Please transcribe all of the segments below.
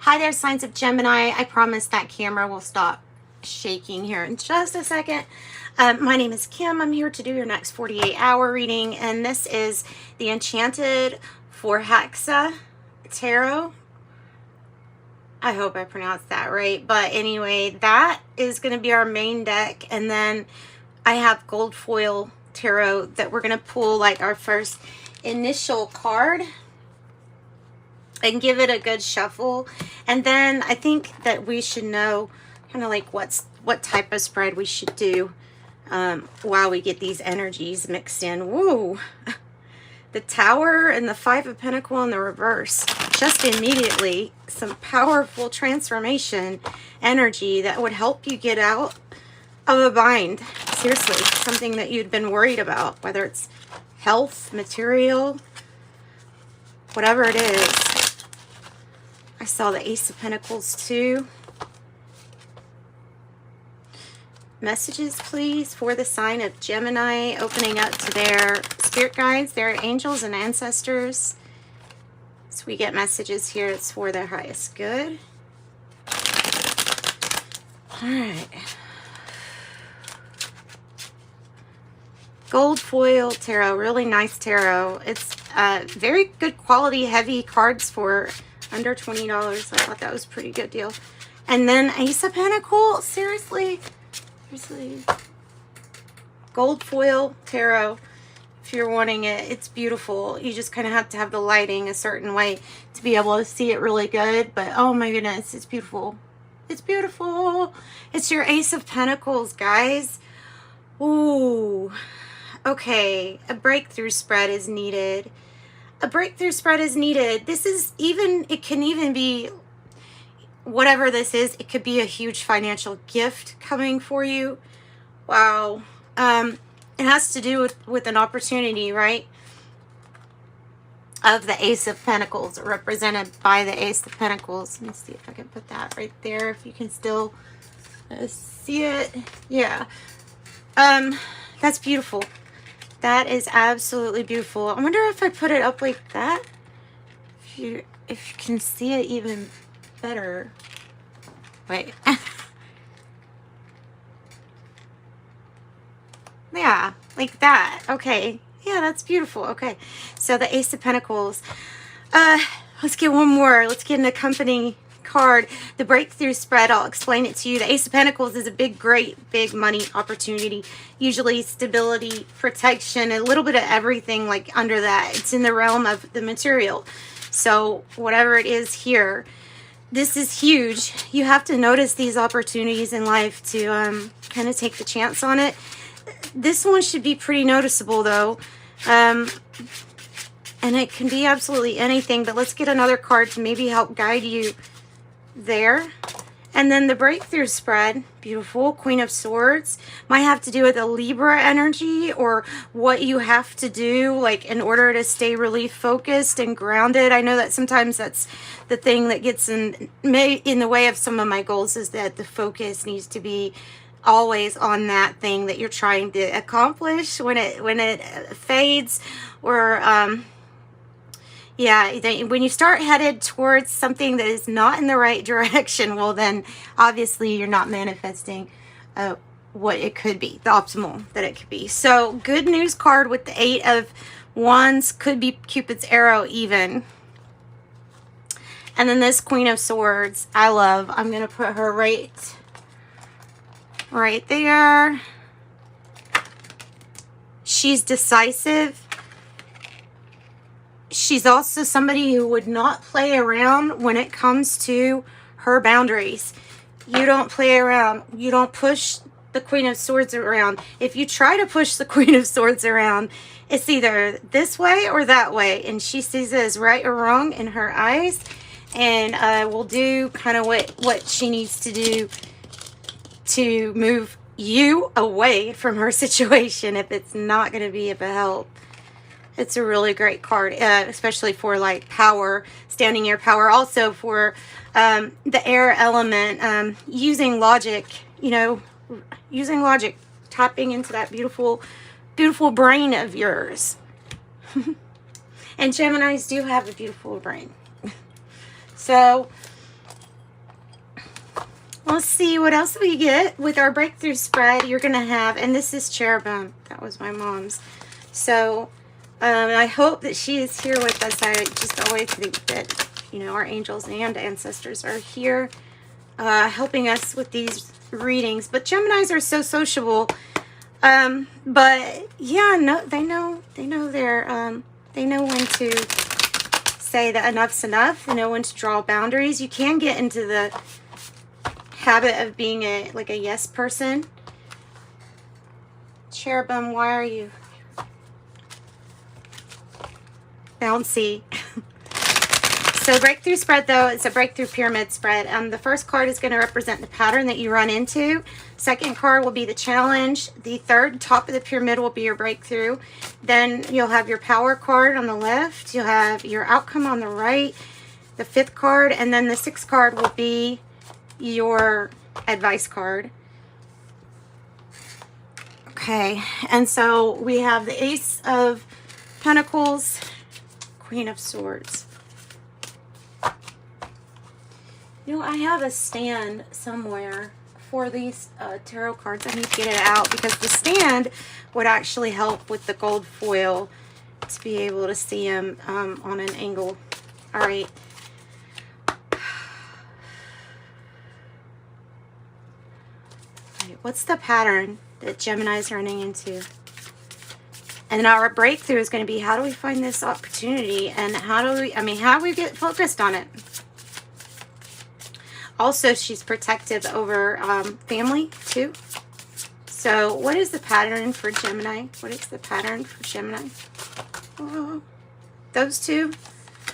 Hi there, signs of Gemini. I promise that camera will stop shaking here in just a second. My name is Kim. I'm here to do your next 48-hour reading, and this is the Enchanted for Hexa Tarot. I hope I pronounced that right. But anyway, that is going to be our main deck, and then I have gold foil tarot that we're going to pull like our first initial card and give it a good shuffle. And then I think that we should know kind of like what type of spread we should do while we get these energies mixed in. Woo! The Tower and the Five of Pentacles in the reverse. Just immediately, some powerful transformation energy that would help you get out of a bind. Seriously, something that you'd been worried about, whether it's health, material, whatever it is. I saw the Ace of Pentacles too. Messages, please, for the sign of Gemini, opening up to their spirit guides, their angels and ancestors. So we get messages here. It's for their highest good. All right. Gold foil tarot, really nice tarot. It's very good quality, heavy cards for under $20. I thought that was a pretty good deal. And then Ace of Pentacles, seriously. Gold foil tarot, if you're wanting it, it's beautiful. You just kind of have to have the lighting a certain way to be able to see it really good. But oh my goodness, it's beautiful. It's beautiful. It's your Ace of Pentacles, guys. Ooh. Okay, a breakthrough spread is needed. A breakthrough spread is needed. This is even, it can even be, whatever this is, it could be a huge financial gift coming for you. Wow. It has to do with an opportunity, right? Of the Ace of Pentacles, represented by the Ace of Pentacles. Let me see if I can put that right there, if you can still see it. Yeah. That's beautiful. That is absolutely beautiful. I wonder if I put it up like that, if you can see it even better. Wait. Yeah, like that. Okay. Yeah, that's beautiful. Okay. So the Ace of Pentacles. Let's get one more. Let's get an accompanying card. The breakthrough spread, I'll explain it to you. The Ace of Pentacles is a great big money opportunity. Usually stability, protection, a little bit of everything like under that. It's in the realm of the material. So whatever it is here, this is huge. You have to notice these opportunities in life to kind of take the chance on it. This one should be pretty noticeable though. And it can be absolutely anything, but let's get another card to maybe help guide you there. And then the breakthrough spread, beautiful, Queen of Swords, might have to do with a Libra energy or what you have to do like in order to stay really focused and grounded. I know that sometimes that's the thing that gets in the way of some of my goals, is that the focus needs to be always on that thing that you're trying to accomplish. When it fades, or yeah, when you start headed towards something that is not in the right direction, well then obviously you're not manifesting what it could be, the optimal that it could be. So good news card with the Eight of Wands, could be Cupid's arrow even. And then this Queen of Swords, I love. I'm going to put her right there. She's decisive. She's also somebody who would not play around when it comes to her boundaries. You don't play around. You don't push the Queen of Swords around. If you try to push the Queen of Swords around, it's either this way or that way. And she sees it as right or wrong in her eyes. And will do kind of what she needs to do to move you away from her situation if it's not going to be of help. It's a really great card, especially for like power, standing your power. Also for the air element, using logic, using logic, tapping into that beautiful, beautiful brain of yours. And Geminis do have a beautiful brain. So Let's see what else we get with our breakthrough spread. You're going to have, and this is cherubim. That was my mom's. So I hope that she is here with us. I just always think that, you know, our angels and ancestors are here helping us with these readings. But Geminis are so sociable. But yeah, no, they know they know when to say that enough's enough. They know when to draw boundaries. You can get into the habit of being like a yes person. Cherubim, why are you bouncy? So breakthrough spread, though, it's a breakthrough pyramid spread. The first card is going to represent the pattern that you run into. Second card will be the challenge. The third, top of the pyramid, will be your breakthrough. Then you'll have your power card on the left. You'll have your outcome on the right. The fifth card, and then the sixth card will be your advice card. Okay, and so we have the Ace of Pentacles, Queen of Swords. You know, I have a stand somewhere for these tarot cards. I need to get it out because the stand would actually help with the gold foil to be able to see them on an angle. All right. What's the pattern that Gemini is running into? And our breakthrough is going to be, how do we find this opportunity, and how do we get focused on it? Also, she's protective over family too. So what is the pattern for Gemini? What is the pattern for Gemini? Oh, those two?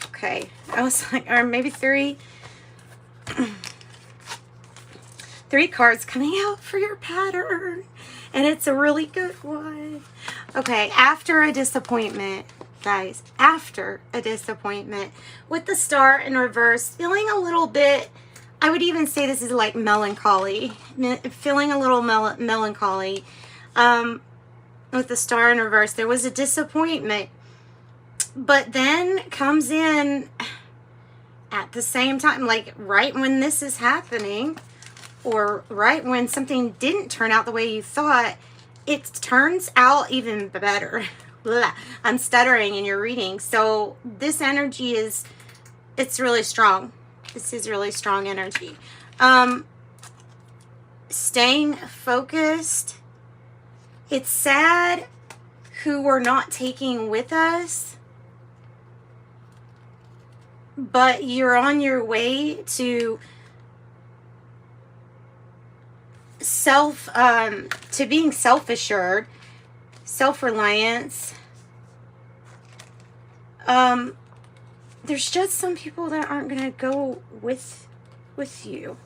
Okay. I was like, or maybe three. Three cards coming out for your pattern. And it's a really good one. Okay, after a disappointment, guys. After a disappointment. With the Star in reverse, feeling a little bit, I would even say this is like melancholy. Feeling a little melancholy. With the Star in reverse, there was a disappointment. But then comes in at the same time, like right when this is happening, or right when something didn't turn out the way you thought, it turns out even better. I'm stuttering in your reading. So this energy is, it's really strong. This is really strong energy. Staying focused. It's sad who we're not taking with us, but you're on your way to to being self-assured, self-reliance. There's just some people that aren't going to go with you.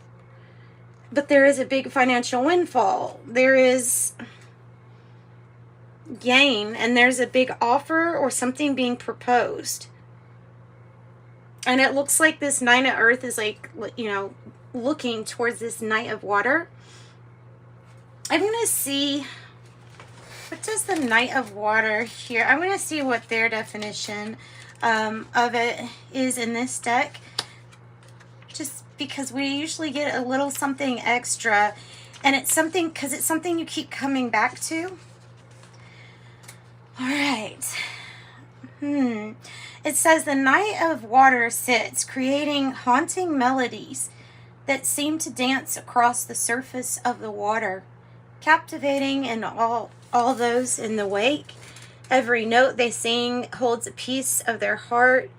But there is a big financial windfall. There is gain, and there's a big offer or something being proposed. And it looks like this Knight of Earth is like, you know, looking towards this Knight of Water. I'm going to see, what does the Knight of Water here? I'm going to see what their definition of it is in this deck. Just because we usually get a little something extra. And it's something, because it's something you keep coming back to. All right. It says the Knight of Water sits, creating haunting melodies that seem to dance across the surface of the water, captivating and all those in the wake. Every note they sing holds a piece of their heart,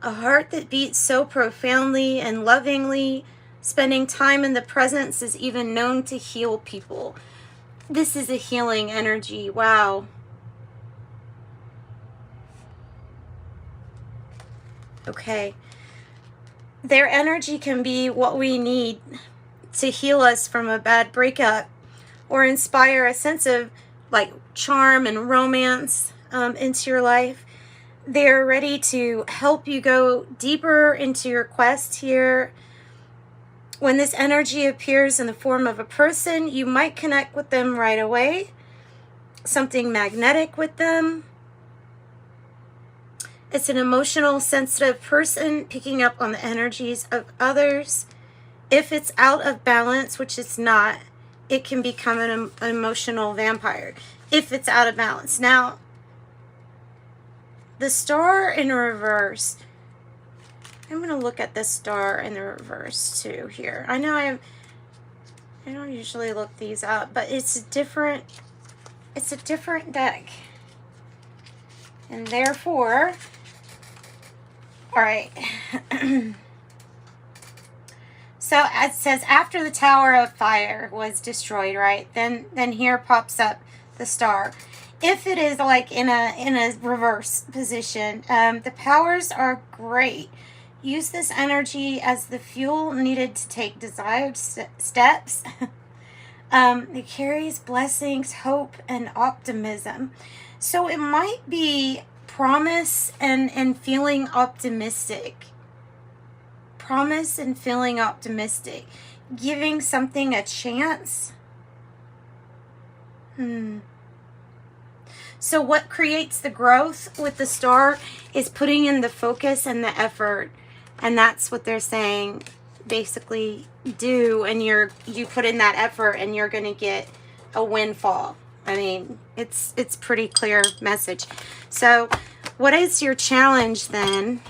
a heart that beats so profoundly and lovingly. Spending time in the presence is even known to heal people. This is a healing energy. Wow. Okay. Their energy can be what we need to heal us from a bad breakup, or inspire a sense of like charm and romance into your life. They're ready to help you go deeper into your quest here. When this energy appears in the form of a person, you might connect with them right away. Something magnetic with them. It's an emotional, sensitive person picking up on the energies of others. If it's out of balance, which it's not, it can become an emotional vampire. If it's out of balance. Now, the star in reverse, I'm going to look at the star in the reverse too here. I know I don't usually look these up, but it's a different deck. And therefore, all right. So it says after the Tower of Fire was destroyed, right? Then here pops up the star. If it is like in a reverse position, the powers are great. Use this energy as the fuel needed to take desired steps. It carries blessings, hope, and optimism. So it might be promise and feeling optimistic. Promise and feeling optimistic. Giving something a chance. So what creates the growth with the star is putting in the focus and the effort. And that's what they're saying, basically do. And you put in that effort and you're going to get a windfall. I mean, it's pretty clear message. So what is your challenge then?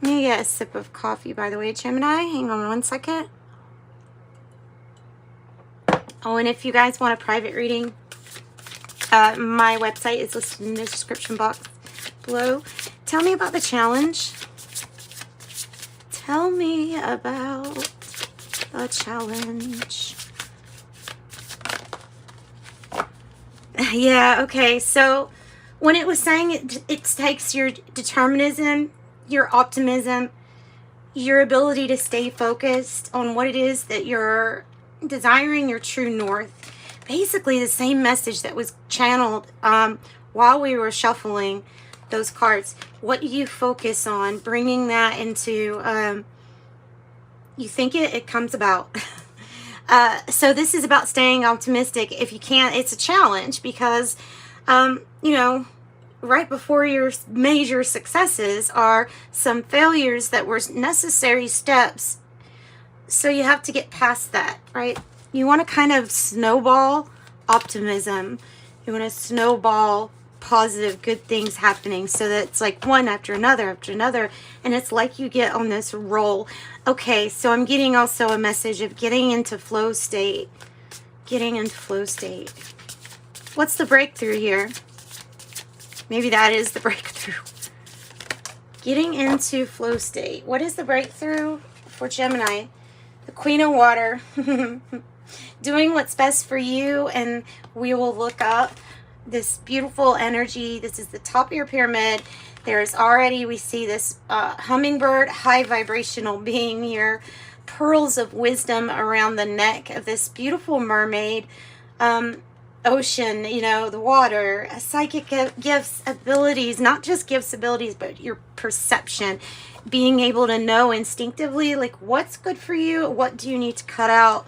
Let me get a sip of coffee, by the way, Gemini. Hang on one second. Oh, and if you guys want a private reading, my website is listed in the description box below. Tell me about the challenge. Tell me about the challenge. Yeah, okay. So when it was saying it takes your determinism, your optimism, your ability to stay focused on what it is that you're desiring, your true north. Basically the same message that was channeled while we were shuffling those cards. What do you focus on? Bringing that into, you think it comes about. So this is about staying optimistic. If you can't, it's a challenge because, you know, right before your major successes are some failures that were necessary steps. So you have to get past that, right? You want to kind of snowball optimism. You want to snowball positive, good things happening so that it's like one after another, and it's like you get on this roll. Okay, so I'm getting also a message of getting into flow state. Getting into flow state. What's the breakthrough here? Maybe that is the breakthrough. Getting into flow state. What is the breakthrough for Gemini? The Queen of Water. Doing what's best for you, and we will look up this beautiful energy. This is the top of your pyramid. There's already, we see this hummingbird, high vibrational being here. Pearls of wisdom around the neck of this beautiful mermaid. Ocean, you know, the water, psychic gifts, abilities, not just gifts, abilities, but your perception, being able to know instinctively, like what's good for you, what do you need to cut out,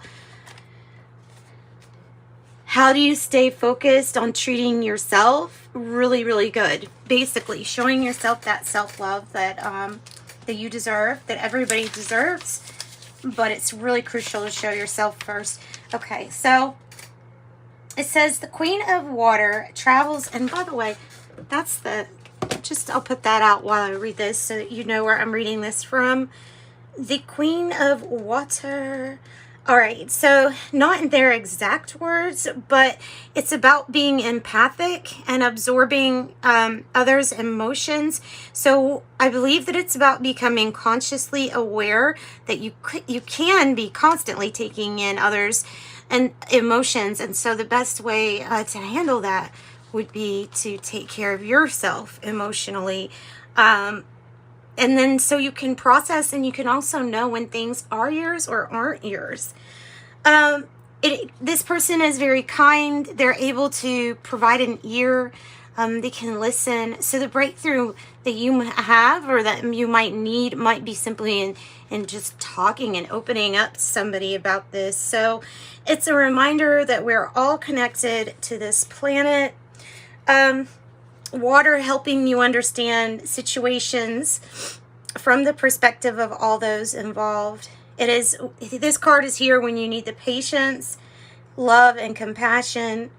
how do you stay focused on treating yourself really, really good, basically showing yourself that self-love that that you deserve, that everybody deserves, but it's really crucial to show yourself first. Okay, so it says the Queen of Water travels, and by the way, that's the, just I'll put that out while I read this so that you know where I'm reading this from. The Queen of Water. All right, so not in their exact words, but it's about being empathic and absorbing others' emotions. So I believe that it's about becoming consciously aware that you can be constantly taking in others' and emotions, and so the best way to handle that would be to take care of yourself emotionally, and then so you can process, and you can also know when things are yours or aren't yours. This person is very kind. They're able to provide an ear. They can listen. So the breakthrough that you have or that you might need might be simply in just talking and opening up to somebody about this. So it's a reminder that we're all connected to this planet. Water helping you understand situations from the perspective of all those involved. This card is here when you need the patience, love, and compassion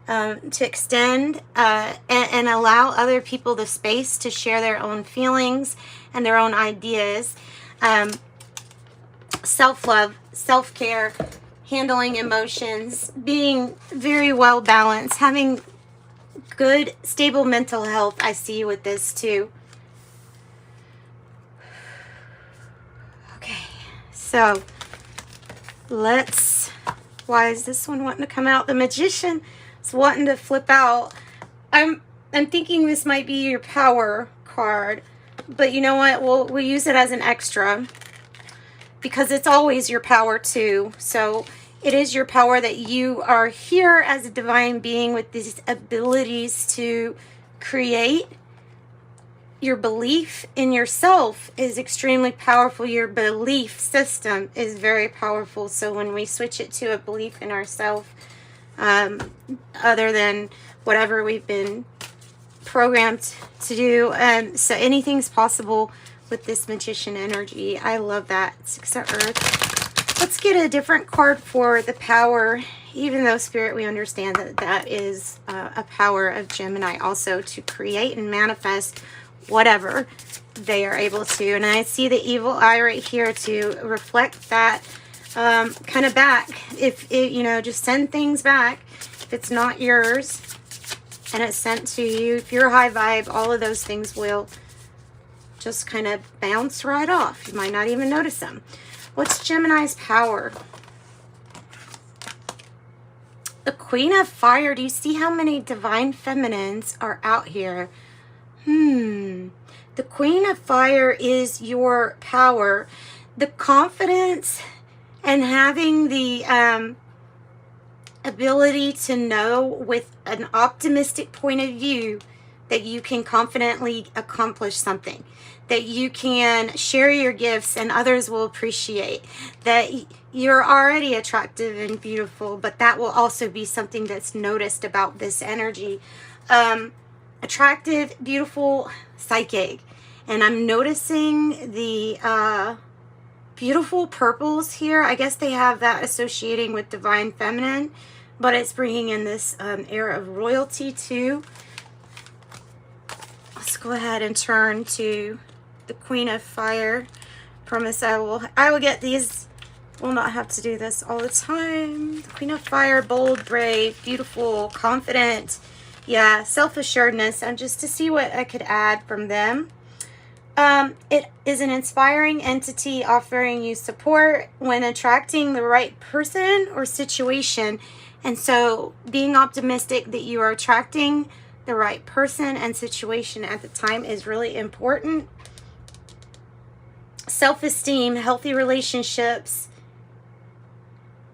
to extend and allow other people the space to share their own feelings and their own ideas. Self-love, self-care, handling emotions, being very well balanced, having good, stable mental health. I see with this too. Okay, so why is this one wanting to come out? The Magician is wanting to flip out. I'm thinking this might be your power card, but you know what? We'll use it as an extra because it's always your power too. So it is your power that you are here as a divine being with these abilities to create. Your belief in yourself is extremely powerful. Your belief system is very powerful. So when we switch it to a belief in ourselves, other than whatever we've been programmed to do, so anything's possible with this Magician energy. I love that. 6 of Earth. Let's get a different card for the power, even though Spirit, we understand that is a power of Gemini also to create and manifest whatever they are able to. And I see the evil eye right here to reflect that kind of back. If it, just send things back if it's not yours and it's sent to you. If you're high vibe, all of those things will just kind of bounce right off. You might not even notice them. What's Gemini's power? The Queen of Fire. Do you see how many divine feminines are out here? The Queen of Fire is your power. The confidence and having the ability to know with an optimistic point of view that you can confidently accomplish something, that you can share your gifts and others will appreciate, that you're already attractive and beautiful, but that will also be something that's noticed about this energy. Attractive, beautiful, psychic. And I'm noticing the beautiful purples here. I guess they have that associating with divine feminine, but it's bringing in this air of royalty too. Let's go ahead and turn to the Queen of Fire. Promise I will get these. Will not have to do this all the time. The Queen of Fire, bold, brave, beautiful, confident. Yeah, self-assuredness. And just to see what I could add from them. It is an inspiring entity offering you support when attracting the right person or situation. And so being optimistic that you are attracting the right person and situation at the time is really important. Self-esteem, healthy relationships.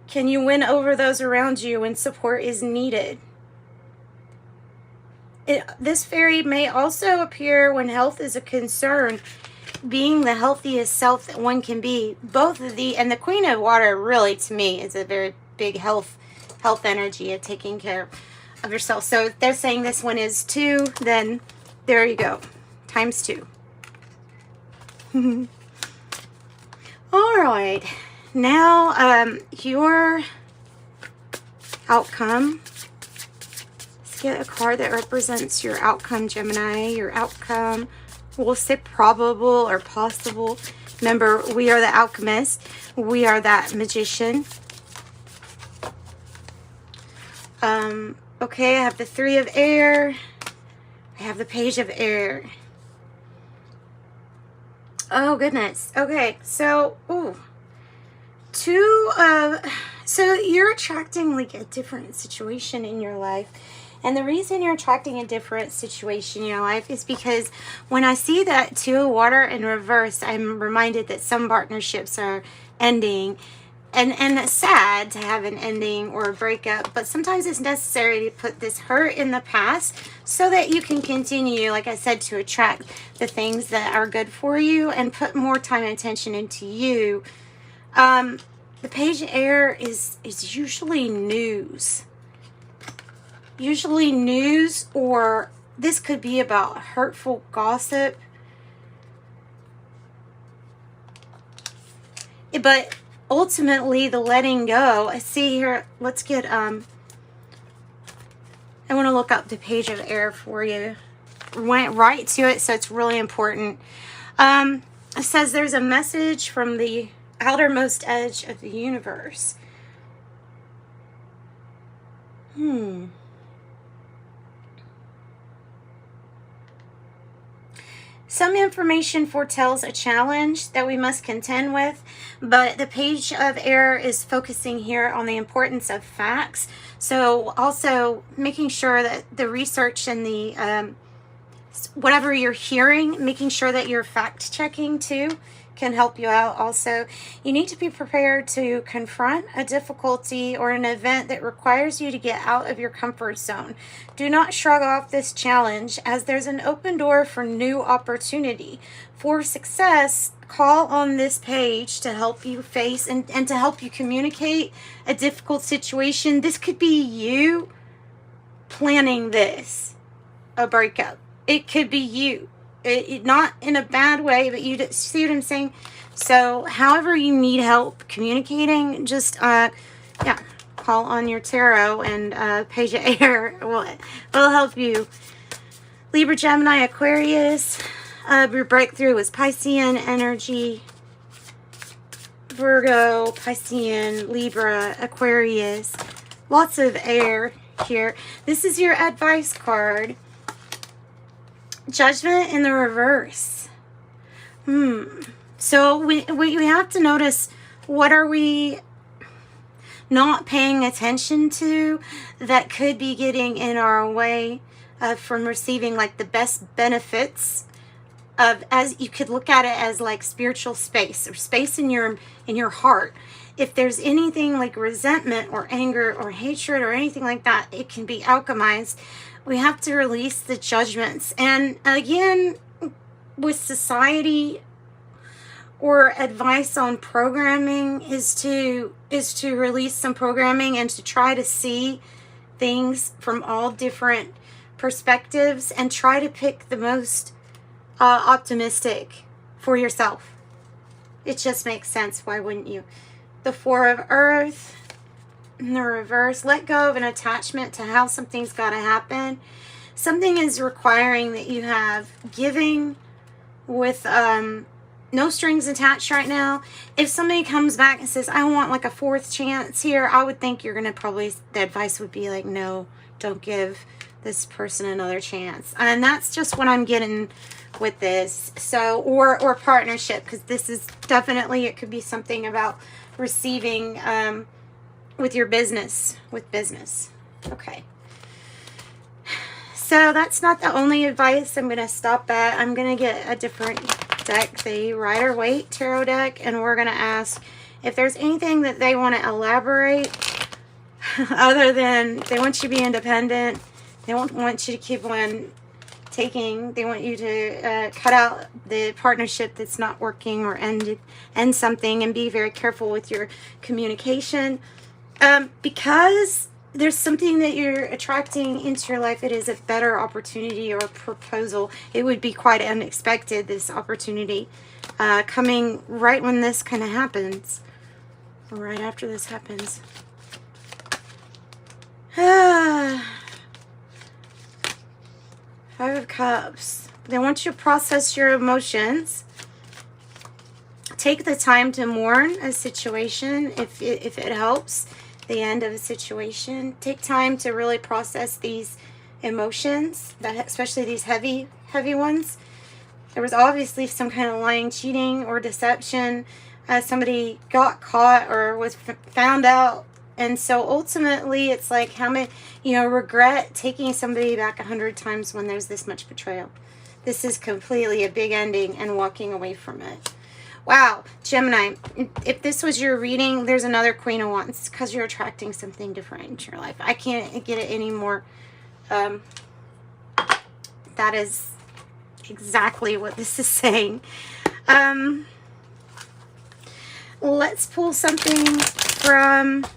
Can you win over those around you when support is needed? This fairy may also appear when health is a concern, being the healthiest self that one can be. Both of and the Queen of Water really, to me, is a very big health energy of taking care of yourself. So if they're saying this one is 2, then there you go, times 2. All right, now your outcome. Get a card that represents your outcome, Gemini. Your outcome, we'll say probable or possible. Remember, we are the alchemist. We are that magician. Okay, I have the 3 of air. I have the Page of air. Oh, goodness. Okay, so, so you're attracting like a different situation in your life. And the reason you're attracting a different situation in your life is because when I see that 2 of water in reverse, I'm reminded that some partnerships are ending. And it's sad to have an ending or a breakup, but sometimes it's necessary to put this hurt in the past so that you can continue, like I said, to attract the things that are good for you and put more time and attention into you. The Page of air is usually news. Usually news, or this could be about hurtful gossip. but ultimately the letting go. I see here, let's get, I want to look up the page of air for you. Went right to it, so it's really important. It says there's a message from the outermost edge of the universe. Some information foretells a challenge that we must contend with, but the page of air is focusing here on the importance of facts. So also making sure that the research and the whatever you're hearing, making sure that you're fact checking too can help you out. Also, you need to be prepared to confront a difficulty or an event that requires you to get out of your comfort zone. Do not shrug off this challenge, as there's an open door for new opportunity. For success, call on this page to help you face and to help you communicate a difficult situation. This could be you planning this, a breakup. It could be you. It not in a bad way, but you see what I'm saying? So however you need help communicating, just call on your tarot, and page of air will help you. Libra, Gemini, Aquarius. Your breakthrough is Piscean energy. Virgo, Piscean, Libra, Aquarius. Lots of air here. This is your advice card. Judgment in the reverse. So we have to notice, what are we not paying attention to that could be getting in our way from receiving like the best benefits of, as you could look at it as like spiritual space, or space in your heart. If there's anything like resentment or anger or hatred or anything like that, it can be alchemized. We have to release the judgments. And again, with society or advice on programming is to release some programming and to try to see things from all different perspectives and try to pick the most optimistic for yourself. It just makes sense. Why wouldn't you? The Four of Earth in the reverse. Let go of an attachment to how something's got to happen. Something is requiring that you have giving with no strings attached right now. If somebody comes back and says, I want like a fourth chance here, I would think you're going to probably, the advice would be like, no, don't give this person another chance. And that's just what I'm getting with this. So, or partnership, because this is definitely, it could be something about receiving with your business, Okay. So that's not the only advice I'm going to stop at. I'm going to get a different deck, the Rider-Waite Tarot deck, and we're going to ask if there's anything that they want to elaborate other than they want you to be independent. They don't want you to keep on taking. They want you to cut out the partnership that's not working, or end something, and be very careful with your communication. Because there's something that you're attracting into your life. It is a better opportunity or proposal. It would be quite unexpected, this opportunity coming right when this kind of happens, or right after this happens. Five of Cups. They want you to process your emotions. Take the time to mourn a situation if it helps. The end of a situation. Take time to really process these emotions, especially these heavy ones. There was obviously some kind of lying, cheating, or deception. Somebody got caught or was found out. And so ultimately it's like, how many, regret taking somebody back 100 times when there's this much betrayal. This is completely a big ending and walking away from it. Wow, Gemini, if this was your reading, there's another Queen of Wands, because you're attracting something different into your life. I can't get it anymore. That is exactly what this is saying. Let's pull something from...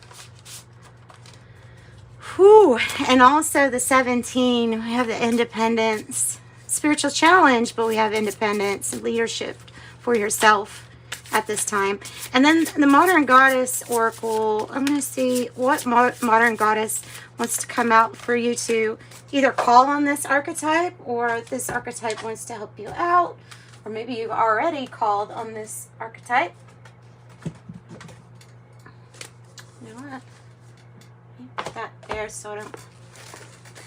and also the 17. We have the independence. Spiritual challenge, but we have independence and leadership for yourself. at this time. And then the Modern Goddess Oracle, I'm going to see what Modern Goddess wants to come out for you to either call on this archetype, or this archetype wants to help you out, or maybe you've already called on this archetype. You know what? Put that there so I don't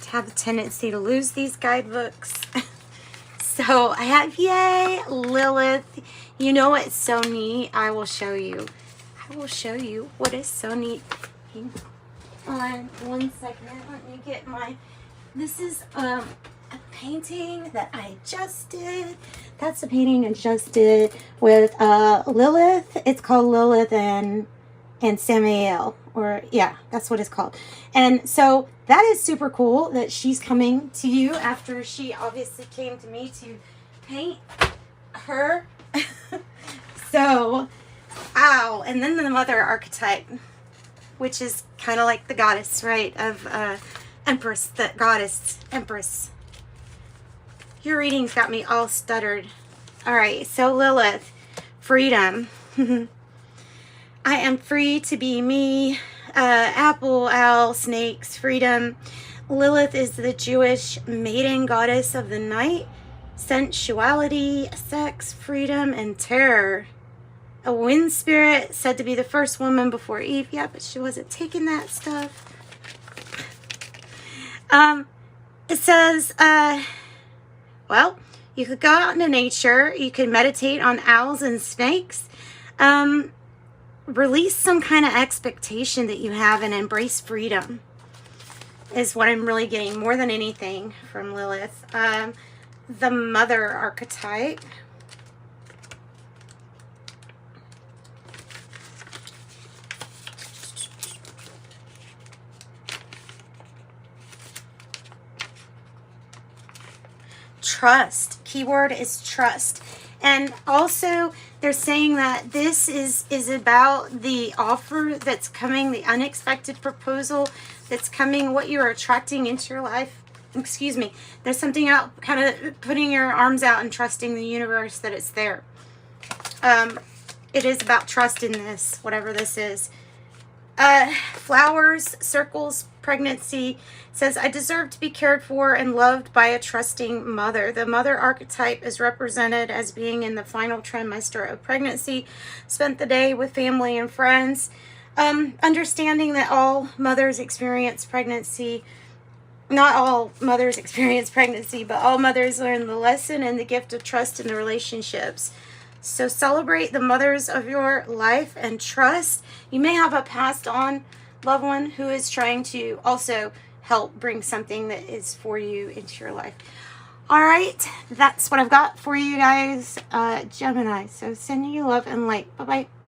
have a tendency to lose these guidebooks. So I have, yay, Lilith. You know what's so neat? I will show you. I will show you what is so neat. Hang on 1 second. Let me get my... This is a painting that I just did. That's a painting I just did with Lilith. It's called Lilith and Samael. Or, yeah, that's what it's called. And so that is super cool that she's coming to you after she obviously came to me to paint her. So, wow. And then the Mother archetype, which is kind of like the goddess, right, of Empress, the goddess, Empress. Your readings got me all stuttered. All right, so Lilith, freedom. I am free to be me. Apple, owl, snakes, freedom. Lilith is the Jewish maiden goddess of the night, sensuality, sex, freedom, and terror. A wind spirit, said to be the first woman before Eve. Yeah, but she wasn't taking that stuff. It says, well, you could go out into nature. You could meditate on owls and snakes. Release some kind of expectation that you have and embrace freedom is what I'm really getting more than anything from Lilith. The Mother archetype. Trust. Keyword is trust. And also, they're saying that this is about the offer that's coming, the unexpected proposal that's coming, what you're attracting into your life. Excuse me. There's something out, kind of putting your arms out and trusting the universe that it's there. It is about trust in this, whatever this is. Flowers, circles, pregnancy. Says, I deserve to be cared for and loved by a trusting mother. The Mother archetype is represented as being in the final trimester of pregnancy. Spent the day with family and friends. Understanding that all mothers experience pregnancy. Not all mothers experience pregnancy, but all mothers learn the lesson and the gift of trust in the relationships. So celebrate the mothers of your life and trust. You may have a passed on loved one who is trying to also help bring something that is for you into your life. All right, that's what I've got for you guys, Gemini. So sending you love and light. Bye-bye.